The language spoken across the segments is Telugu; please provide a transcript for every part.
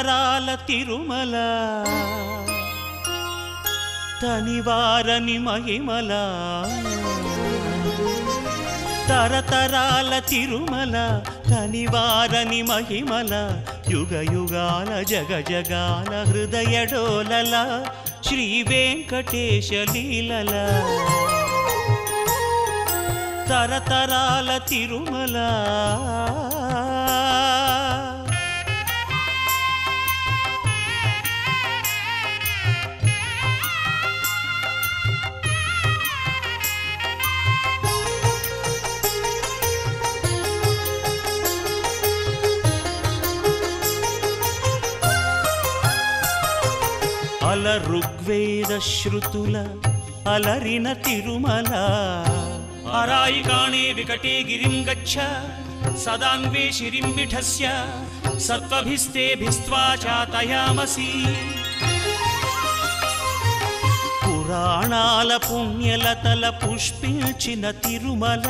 తరతరాల తిరుమల తనివారని మహిమల తరతరాల తిరుమల తనివారని మహిమల యుగ యుగాల జగ జగాల హృదయ డోలల శ్రీ వెంకటేశ లీలల తరతరాల తిరుమల అల ఋగ్వేద శృతుల అలరిన తిరుమల అరాయి కాణే వికటే గిరిం గచ్చ సదాన్వే శిరిం విఠస్య సత్వభిస్తేభిస్త్వా చాతయామసి పురాణాల పుణ్యలతల పుష్పించిన తిరుమల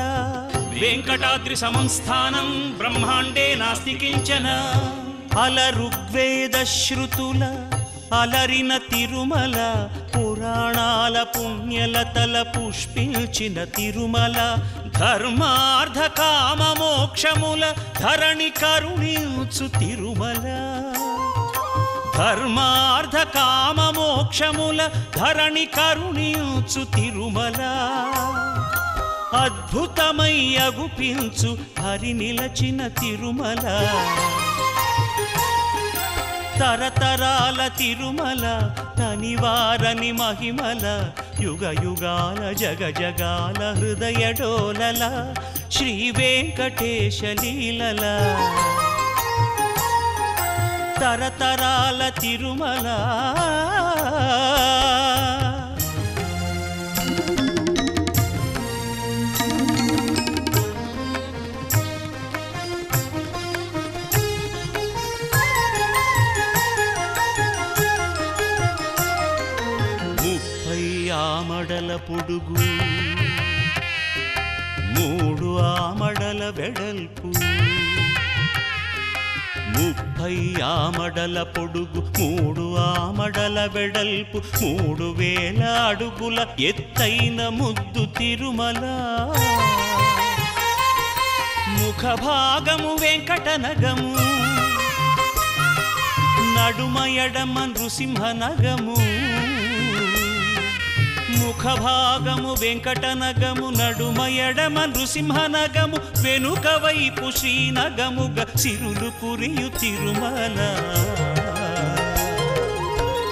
వెంకటాద్రి సమం స్థానం బ్రహ్మాండే నాస్తి కించన అల ఋగ్వేద శృతుల అలరిన తిరుమల పురాణాల పుణ్యలతల పుష్పించిన తిరుమల ధర్మార్థ కామ మోక్షముల ధరణి కరుణించు తిరుమల ధర్మార్థ కామ మోక్షముల ధరణి కరుణించు తిరుమల అద్భుతమై అగుపించు హరి నిలచిన తిరుమల తరతరాల తిరుమల తనివారని మహిమల యుగ యుగాల జగ జగాల హృదయ డోలల శ్రీ వెంకటేశ లీలల తరతరాల తిరుమల ఆమడల పొడుగు 3 ఆమడల వెడల్పు 30 ఆమడల పొడుగు 3 ఆమడల వెడల్పు 3000 అడుగుల ఎత్తైన ముద్దు తిరుమల ముఖ భాగము వెంకటనగము నడుమ ఎడమ నృసింహనగము ముఖ భాగము వెంకటనగము నడుమ ఎడమ నృసింహనగము వెనుక వైపు శ్రీనగముగ సిరులు కురియు తిరుమల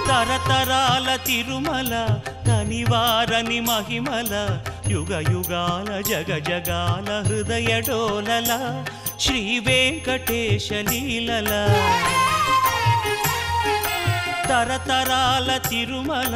తరతరాల తిరుమల తనివారని మహిమల యుగ యుగాల జగ జగాల హృదయ డోలల శ్రీ వెంకటేశ లీలల తరతరాల తిరుమల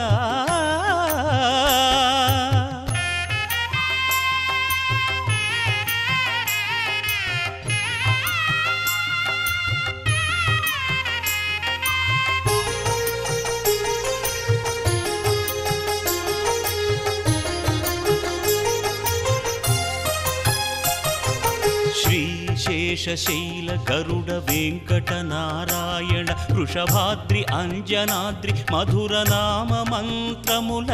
శేషశైల గరుడ వెంకట నారాయణ వృషభాద్రి అంజనాద్రి మధుర నామ మంత్రముల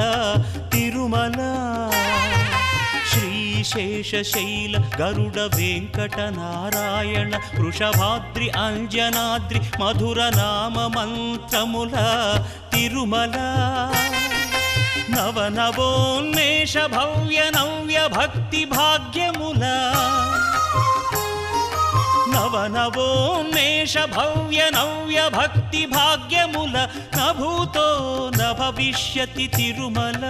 తిరుమల శ్రీశేషశైల గరుడ వెంకట నారాయణ వృషభాద్రి అంజనాద్రి మధుర నామ మంత్రముల తిరుమల నవనవోన్మేష భవ్య నవ్య భక్తి భాగ్యముల నవనవోన్మేష భవ్య నవ్య భక్తి భాగ్యముల నభూతో నభవిష్యతి తిరుమల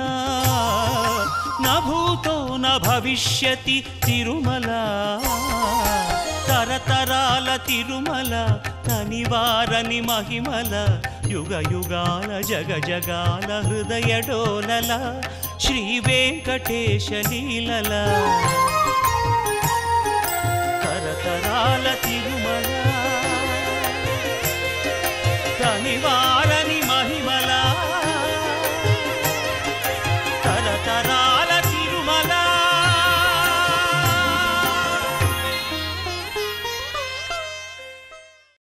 నభూతో నభవిష్యతి తిరుమల తరతరాల తిరుమల తనివారని మహిమల యుగ యుగాల జగ జగాల హృదయ డోలల శ్రీ వెంకటేశ లీలల